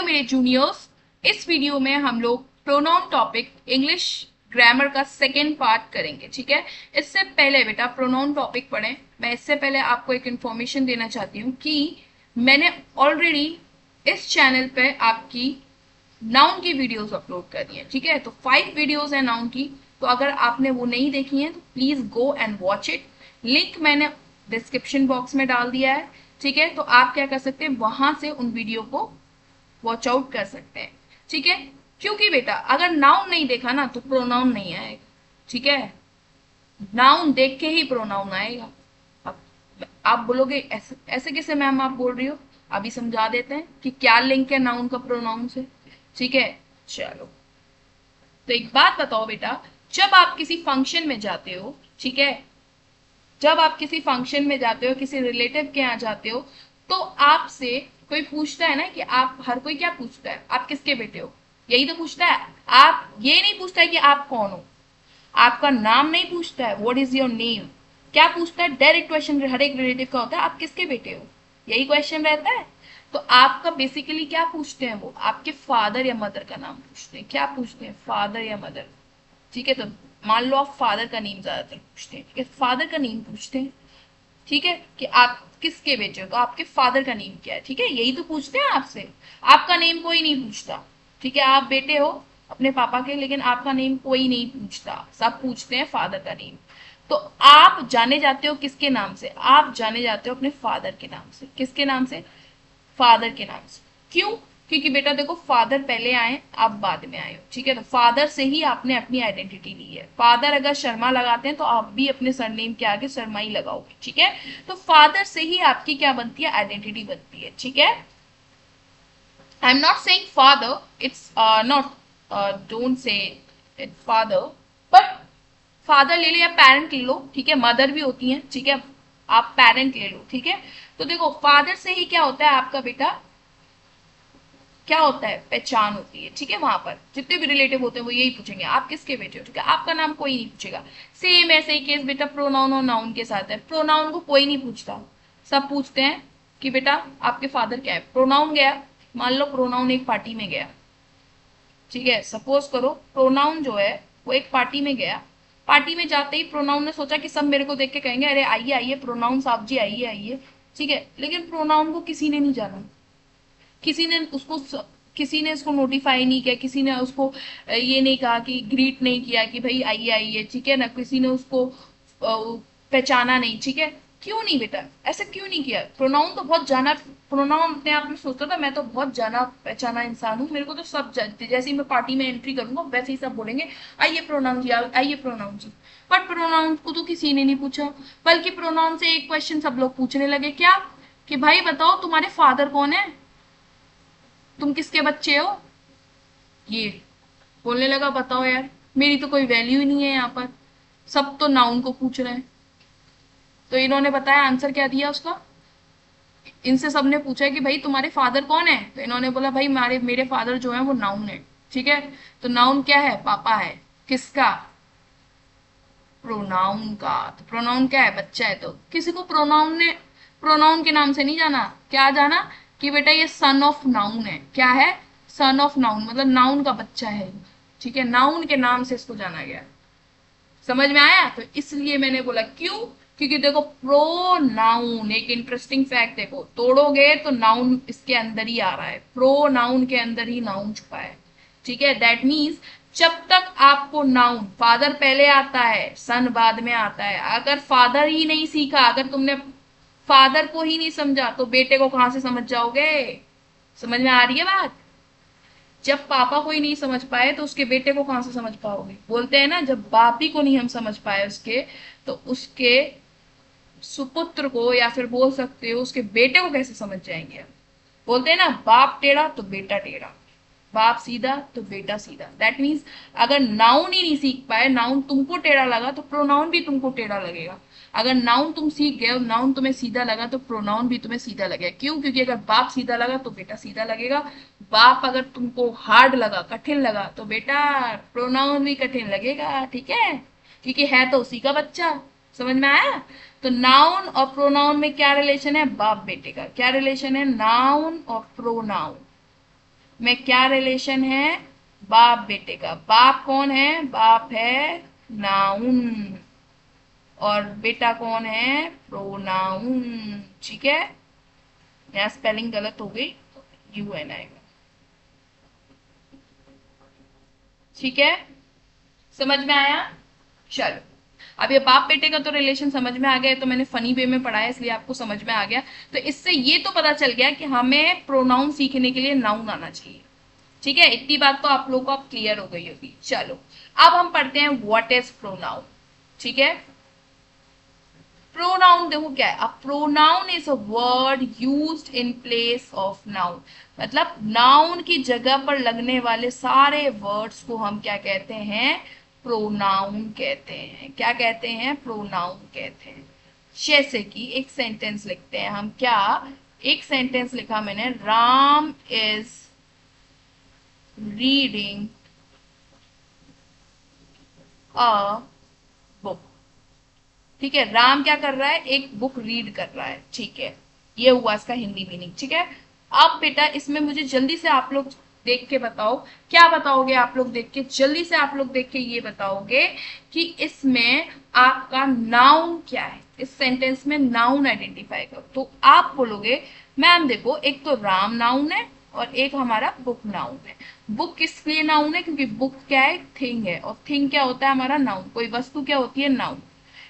मेरे जूनियर्स, इस वीडियो में हम लोग प्रोनाउन टॉपिक इंग्लिश ग्रामर का सेकेंड पार्ट करेंगे। ठीक है, इससे पहले बेटा प्रोनाउन टॉपिक पढ़ें। मैं इससे पहले आपको एक इन्फॉर्मेशन देना चाहती हूँ कि मैंने ऑलरेडी इस चैनल पे आपकी नाउन की वीडियोस अपलोड कर दी है। ठीक है, तो 5 वीडियोस है नाउन की, तो अगर आपने वो नहीं देखी है तो please go and watch it. Link मैंने डिस्क्रिप्शन बॉक्स में डाल दिया है। ठीक है, तो आप क्या कर सकते हैं, वहां से उन वीडियो को वॉच आउट कर सकते हैं। ठीक है, क्योंकि बेटा अगर नाउन नहीं देखा ना तो प्रोनाउन नहीं आएगा। ठीक है, नाउन देख के ही प्रोनाउन आएगा। अब आप बोलोगे ऐसे ऐसे कैसे मैम आप बोल रही हो, अभी समझा देते हैं कि क्या लिंक है नाउन का प्रोनाउन से। ठीक है, चलो तो एक बात बताओ बेटा, जब आप किसी फंक्शन में जाते हो, ठीक है, जब आप किसी फंक्शन में जाते हो, किसी रिलेटिव के यहाँ जाते हो, तो आपसे कोई पूछता है ना कि आप, हर कोई क्या पूछता है, आप किसके बेटे हो, यही तो पूछता है। आप ये नहीं पूछता है कि आप कौन हो, आपका नाम नहीं पूछता है, व्हाट इज योर नेम। क्या पूछता है, डायरेक्ट क्वेश्चन हर एक रिलेटिव का होता है, आप किसके बेटे हो, यही क्वेश्चन रहता है। तो आपका बेसिकली क्या पूछते हैं, वो आपके फादर या मदर का नाम पूछते हैं। क्या पूछते हैं, फादर या मदर। ठीक है, तो मान लो आप फादर का नेम ज्यादातर पूछते हैं। ठीक है, फादर का नेम पूछते हैं। ठीक है, कि आप किसके बेटे हो, तो आपके फादर का नेम क्या है। ठीक है, यही तो पूछते हैं आपसे, आपका नेम कोई नहीं पूछता। ठीक है, आप बेटे हो अपने पापा के, लेकिन आपका नेम कोई नहीं पूछता, सब पूछते हैं फादर का नेम। तो आप जाने जाते हो किसके नाम से, आप जाने जाते हो अपने फादर के नाम से। किसके नाम से, फादर के नाम से। क्यों, क्योंकि बेटा देखो फादर पहले आए, आप बाद में आए हो। ठीक है, तो फादर से ही आपने अपनी आइडेंटिटी ली है। फादर अगर शर्मा लगाते हैं तो आप भी अपने सरनेम के आगे शर्मा ही लगाओगे। ठीक है, तो फादर से ही आपकी क्या बनती है, आइडेंटिटी बनती है। ठीक है, I am not saying father, it's not, don't say it father, but father ले लो या पेरेंट ले लो। ठीक है, मदर भी होती है। ठीक है, आप पेरेंट ले लो। ठीक है, तो देखो फादर से ही क्या होता है आपका बेटा, क्या होता है, पहचान होती है। ठीक है, वहां पर जितने भी रिलेटिव होते हैं वो यही पूछेंगे आप किसके बेटे हो। ठीक है, आपका नाम कोई नहीं पूछेगा। सेम ऐसे ही केस बेटा प्रोनाउन और नाउन के साथ है। प्रोनाउन को कोई नहीं पूछता, सब पूछते हैं कि बेटा आपके फादर क्या है। प्रोनाउन गया, मान लो प्रोनाउन एक पार्टी में गया। ठीक है, सपोज करो प्रोनाउन जो है वो एक पार्टी में गया। पार्टी में जाते ही प्रोनाउन ने सोचा कि सब मेरे को देख के कहेंगे अरे आइए आइए प्रोनाउन साहब जी, आइए आइए। ठीक है, लेकिन प्रोनाउन को किसी ने नहीं जाना, किसी ने उसको, किसी ने उसको नोटिफाई नहीं किया, किसी ने उसको ये नहीं कहा कि ग्रीट नहीं किया कि भाई आइए आइए। ठीक है ना, किसी ने उसको पहचाना नहीं। ठीक है, क्यों नहीं बेटा, ऐसा क्यों नहीं किया। प्रोनाउन तो बहुत जाना, प्रोनाउन अपने आप में सोचता था मैं तो बहुत जाना पहचाना इंसान हूँ, मेरे को तो सब जानते, जैसे ही मैं पार्टी में एंट्री करूंगा वैसे ही सब बोलेंगे आइए प्रोनाउन जी, आइए प्रोनाउन जी। बट प्रोनाउन को तो किसी ने नहीं पूछा, बल्कि प्रोनाउन से एक क्वेश्चन सब लोग पूछने लगे, क्या, कि भाई बताओ तुम्हारे फादर कौन है, तुम किसके बच्चे हो। ये बोलने लगा बताओ यार, मेरी तो कोई वैल्यू ही नहीं है यहाँ पर, सब तो नाउन को पूछ रहे हैं। तो इन्होंने बताया आंसर क्या दिया उसका, इनसे सबने पूछा कि भाई तुम्हारे फादर कौन है, तो इन्होंने बोला भाई मेरे मेरे फादर जो है वो नाउन है। ठीक है, तो नाउन क्या है, पापा है, किसका, प्रोनाउन का। तो प्रोनाउन क्या है, बच्चा है। तो किसी को प्रोनाउन ने, प्रोनाउन के नाम से नहीं जाना, क्या जाना, कि बेटा ये सन ऑफ नाउन है। क्या है, सन ऑफ नाउन, मतलब नाउन का बच्चा है। ठीक है, नाउन के नाम से इसको जाना गया। समझ में आया, तो इसलिए मैंने बोला क्यों, क्योंकि देखो प्रोनाउन एक इंटरेस्टिंग फैक्ट, देखो तोड़ोगे तो नाउन इसके अंदर ही आ रहा है, प्रोनाउन के अंदर ही नाउन छुपा है। ठीक है, दैट मीन्स जब तक आपको नाउन, फादर पहले आता है सन बाद में आता है, अगर फादर ही नहीं सीखा, अगर तुमने फादर को ही नहीं समझा तो बेटे को कहां से समझ जाओगे। समझ में आ रही है बात, जब पापा को ही नहीं समझ पाए तो उसके बेटे को कहां से समझ पाओगे। बोलते हैं ना, जब बाप ही को नहीं हम समझ पाए उसके, तो उसके सुपुत्र को, या फिर बोल सकते हो उसके बेटे को कैसे समझ जाएंगे। बोलते हैं ना, बाप टेढ़ा तो बेटा टेढ़ा, बाप सीधा तो बेटा सीधा। दैट मीन्स अगर नाउन ही नहीं सीख पाए, नाउन तुमको टेढ़ा लगा तो प्रोनाउन भी तुमको टेढ़ा लगेगा। अगर नाउन तुम सीख गए और नाउन तुम्हें सीधा लगा तो प्रोनाउन भी तुम्हें सीधा लगेगा। क्यों, क्योंकि अगर बाप सीधा लगा तो बेटा सीधा लगेगा। बाप अगर तुमको हार्ड लगा, कठिन लगा, तो बेटा प्रोनाउन भी कठिन लगेगा। ठीक है, क्योंकि है तो उसी का बच्चा। समझ में आया, तो नाउन और प्रोनाउन में क्या रिलेशन है, बाप बेटे का। क्या रिलेशन है, नाउन और प्रोनाउन, में क्या रिलेशन है, बाप बेटे का। बाप कौन है, बाप है नाउन, और बेटा कौन है, प्रोनाउन। ठीक है, यहाँ स्पेलिंग गलत हो गई तो UN आएगा। ठीक है, समझ में आया। चलो, अब ये बाप बेटे का तो रिलेशन समझ में आ गया, तो मैंने फनी वे में पढ़ा है इसलिए आपको समझ में आ गया। तो इससे ये तो पता चल गया कि हमें प्रोनाउन सीखने के लिए नाउन आना चाहिए। ठीक है, इतनी बात तो आप लोगों को अब क्लियर हो गई होगी। चलो, अब हम पढ़ते हैं व्हाट इज प्रोनाउन। ठीक है, प्रोनाउन देखो क्या है। A pronoun is a word used in place of noun, मतलब नाउन की जगह पर लगने वाले सारे वर्ड्स को हम क्या कहते हैं, प्रोनाउन कहते हैं। क्या कहते हैं, प्रोनाउन कहते हैं। जैसे कि एक सेंटेंस लिखते हैं हम, क्या, एक सेंटेंस लिखा मैंने, Ram is reading a book. ठीक है, राम क्या कर रहा है, एक बुक रीड कर रहा है। ठीक है, ये हुआ इसका हिंदी मीनिंग। ठीक है, अब बेटा इसमें मुझे जल्दी से आप लोग देख के बताओ, क्या बताओगे आप लोग देख के, जल्दी से आप लोग देख के ये बताओगे कि इसमें आपका नाउन क्या है। इस सेंटेंस में नाउन आइडेंटिफाई करो। तो आप बोलोगे मैम देखो, एक तो राम नाउन है और एक हमारा बुक नाउन है। बुक किस लिए नाउन है, क्योंकि बुक क्या है, थिंग है, और थिंग क्या होता है हमारा, नाउन। कोई वस्तु क्या होती है, नाउन।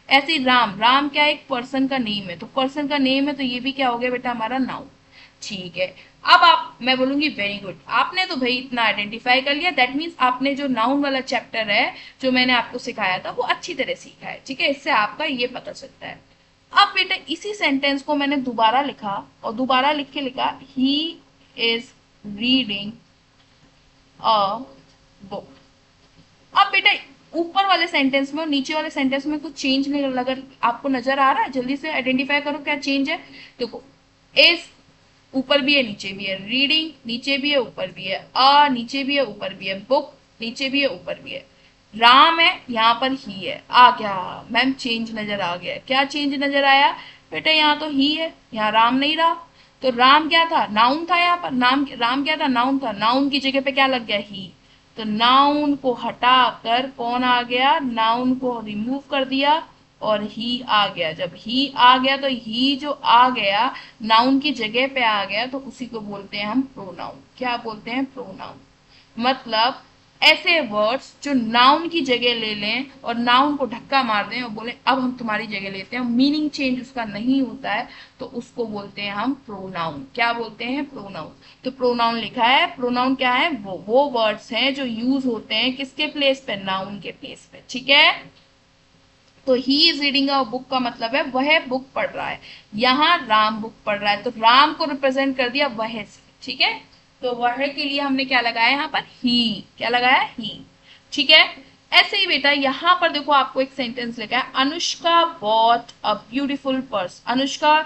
ऐसे ही राम, राम क्या है, एक पर्सन का नेम है, तो पर्सन का नेम है तो ये भी क्या हो गया बेटा, हमारा नाउन। ठीक है, अब आप, मैं बोलूंगी वेरी गुड, आपने तो भाई इतना आइडेंटिफाई कर लिया, दैट मीन्स आपने जो नाउन वाला चैप्टर है जो मैंने आपको सिखाया था वो अच्छी तरह सीखा है। ठीक है, इससे आपका ये पता चलता है। अब बेटा इसी सेंटेंस को मैंने दोबारा लिखा, और दोबारा लिख के लिखा, he is reading a book. अब बेटा ऊपर वाले सेंटेंस में और नीचे वाले सेंटेंस में कुछ चेंज नहीं लगा, आपको नजर आ रहा है, जल्दी से आइडेंटिफाई करो क्या चेंज है। देखो, इज ऊपर भी है नीचे भी है, रीडिंग नीचे भी है ऊपर भी है, अ नीचे भी है ऊपर भी है, बुक नीचे भी है ऊपर भी है, राम है यहाँ पर ही है, आ गया मैम, चेंज नजर आ गया। क्या चेंज नजर आया बेटा, यहाँ तो ही है, यहाँ राम नहीं रहा। तो राम क्या था, नाउन था, यहाँ पर नाम, राम क्या था, नाउन था, नाउन की जगह पे क्या लग गया, ही। तो नाउन को हटाकर कौन आ गया, नाउन को रिमूव कर दिया और ही आ गया। जब ही आ गया तो ही जो आ गया नाउन की जगह पे आ गया, तो उसी को बोलते हैं हम प्रोनाउन। क्या बोलते हैं, प्रोनाउन। मतलब ऐसे वर्ड्स जो नाउन की जगह ले लें और नाउन को धक्का मार दें और बोले अब हम तुम्हारी जगह लेते हैं, मीनिंग चेंज उसका नहीं होता है, तो उसको बोलते हैं हम प्रोनाउन। क्या बोलते हैं, प्रोनाउन। तो प्रोनाउन लिखा है, प्रोनाउन क्या है, वो वर्ड्स हैं जो यूज होते हैं किसके प्लेस पे, नाउन के प्लेस पे। ठीक है, तो he is reading a book का मतलब है वह बुक पढ़ रहा है। यहाँ राम बुक पढ़ रहा है, तो राम को रिप्रेजेंट कर दिया वह से। ठीक है, तो वह के लिए हमने क्या लगाया यहाँ पर, ही। क्या लगाया, ही। ठीक है, ऐसे ही बेटा यहाँ पर देखो आपको एक सेंटेंस लिखा है, Anushka bought a beautiful purse. Anushka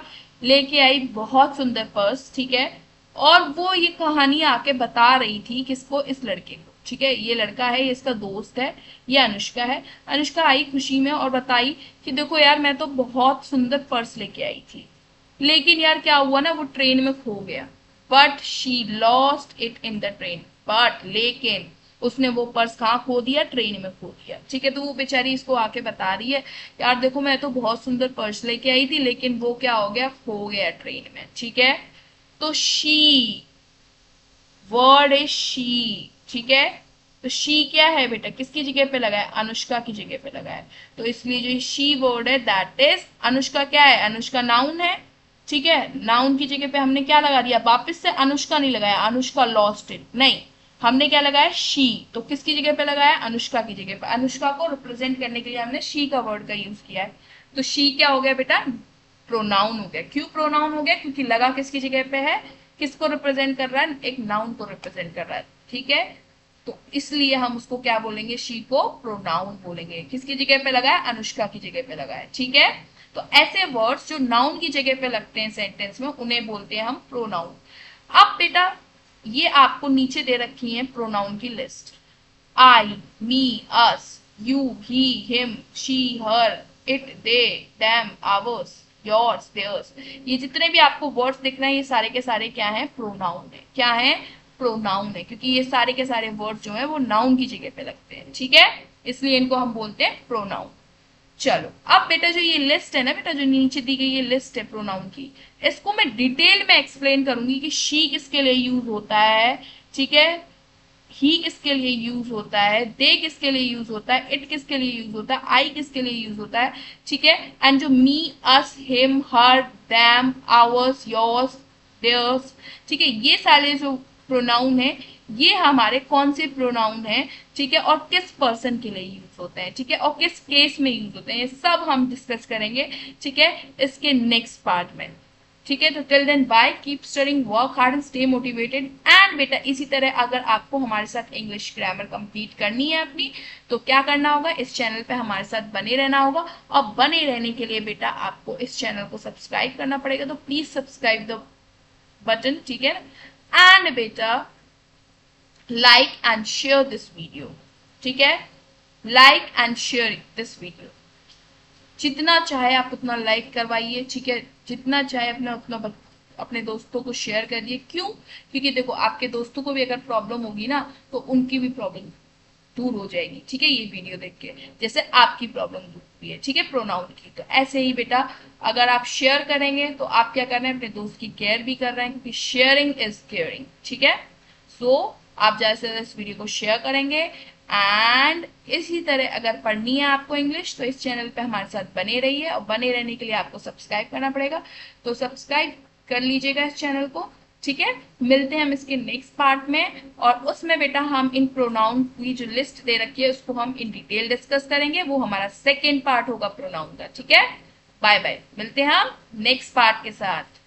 लेके आई बहुत सुंदर पर्स। ठीक है, और वो ये कहानी आके बता रही थी किसको, इस लड़के को। ठीक है, ये लड़का है, ये इसका दोस्त है, ये अनुष्का है। अनुष्का आई खुशी में और बताई कि देखो यार मैं तो बहुत सुंदर पर्स लेके आई थी, लेकिन यार क्या हुआ ना, वो ट्रेन में खो गया। But she lost it in the train. But लेकिन उसने वो पर्स कहाँ खो दिया, ट्रेन में खो दिया। ठीक है, तो वो बेचारी इसको आके बता रही है, यार देखो मैं तो बहुत सुंदर पर्स लेके आई थी, लेकिन वो क्या हो गया, खो गया ट्रेन में। ठीक है, तो शी, वर्ड इज शी। ठीक है, तो शी क्या है बेटा, किसकी जगह पे लगा है, अनुष्का की जगह पे लगा है। तो इसलिए जो शी वर्ड है दैट इज, अनुष्का क्या है, अनुष्का नाउन है। ठीक है, नाउन की जगह पे हमने क्या लगा दिया, वापस से अनुष्का नहीं लगाया, अनुष्का लॉस्ट इट नहीं, हमने क्या लगाया, शी। तो किसकी जगह पे लगाया, अनुष्का की जगह पे। अनुष्का को रिप्रेजेंट करने के लिए हमने शी का वर्ड का यूज किया है। तो शी क्या हो गया बेटा, प्रोनाउन हो गया। क्यों प्रोनाउन हो गया, क्योंकि लगा किसकी जगह पे है, किसको रिप्रेजेंट कर रहा है, एक नाउन को रिप्रेजेंट कर रहा है। ठीक है, तो इसलिए हम उसको क्या बोलेंगे, शी को प्रोनाउन बोलेंगे। किसकी जगह पे लगा है, अनुष्का की जगह पे लगा है। ठीक है, तो ऐसे वर्ड्स जो नाउन की जगह पे लगते हैं सेंटेंस में, उन्हें बोलते हैं हम प्रोनाउन। अब बेटा ये आपको नीचे दे रखी है प्रोनाउन की list, I, me, us, you, he, him, she, her, it, they, them, ours, yours, theirs. ये जितने भी आपको वर्ड्स दिख रहे हैं ये सारे के सारे क्या हैं, प्रोनाउन है। क्या है, प्रोनाउन है, क्योंकि ये सारे के सारे वर्ड जो है वो नाउन की जगह पे लगते हैं, ठीक है, इसलिए इनको हम बोलते हैं प्रोनाउन। चलो अब बेटा जो ये लिस्ट है ना बेटा, जो नीचे दी गई ये लिस्ट है प्रोनाउन की, इसको मैं डिटेल में एक्सप्लेन करूंगी कि शी किसके लिए यूज होता है, ठीक है, ही किसके लिए यूज होता है, दे किसके लिए यूज होता है, इट किसके लिए यूज होता है, आई किसके लिए यूज होता है, ठीक है, एंड जो मी, अस, हिम, हर, देम, आवर्स, योर्स, देयर्स, ठीक है, ये सारे जो प्रोनाउन है ये हमारे कौन से प्रोनाउन है, ठीक है, और किस पर्सन के लिए यूज होते हैं, ठीक है, और किस केस में यूज होते हैं, ये सब हम डिस्कस करेंगे, ठीक है, इसके नेक्स्ट पार्ट में, ठीक है। तो till then bye, keep studying, work hard and stay motivated. And बेटा इसी तरह अगर आपको हमारे साथ इंग्लिश ग्रामर कंप्लीट करनी है अपनी, तो क्या करना होगा, इस चैनल पे हमारे साथ बने रहना होगा, और बने रहने के लिए बेटा आपको इस चैनल को सब्सक्राइब करना पड़ेगा, तो प्लीज सब्सक्राइब द बटन, ठीक है, एंड बेटा like and share this video, ठीक है, like and share this video, जितना चाहे आप उतना लाइक करवाइए, ठीक है, जितना चाहे अपना उतना अपने दोस्तों को शेयर करिए, क्यों, क्योंकि देखो आपके दोस्तों को भी अगर प्रॉब्लम होगी ना तो उनकी भी प्रॉब्लम दूर हो जाएगी, ठीक है, ये वीडियो देख के, जैसे आपकी प्रॉब्लम दूर हुई है, ठीक है, प्रोनाउन की। तो ऐसे ही बेटा अगर आप शेयर करेंगे तो आप क्या कर रहे हैं, अपने दोस्त की केयर भी कर रहे हैं, क्योंकि शेयरिंग इज केयरिंग, ठीक है। सो आप ज़्यादा से ज़्यादा इस वीडियो को शेयर करेंगे, एंड इसी तरह अगर पढ़नी है आपको इंग्लिश तो इस चैनल पे हमारे साथ बने रहिए, और बने रहने के लिए आपको सब्सक्राइब करना पड़ेगा, तो सब्सक्राइब कर लीजिएगा इस चैनल को, ठीक है। मिलते हैं हम इसके नेक्स्ट पार्ट में, और उसमें बेटा हम इन प्रोनाउन की जो लिस्ट दे रखी है उसको हम इन डिटेल डिस्कस करेंगे, वो हमारा सेकेंड पार्ट होगा प्रोनाउन का, ठीक है। बाय बाय, मिलते हैं हम नेक्स्ट पार्ट के साथ।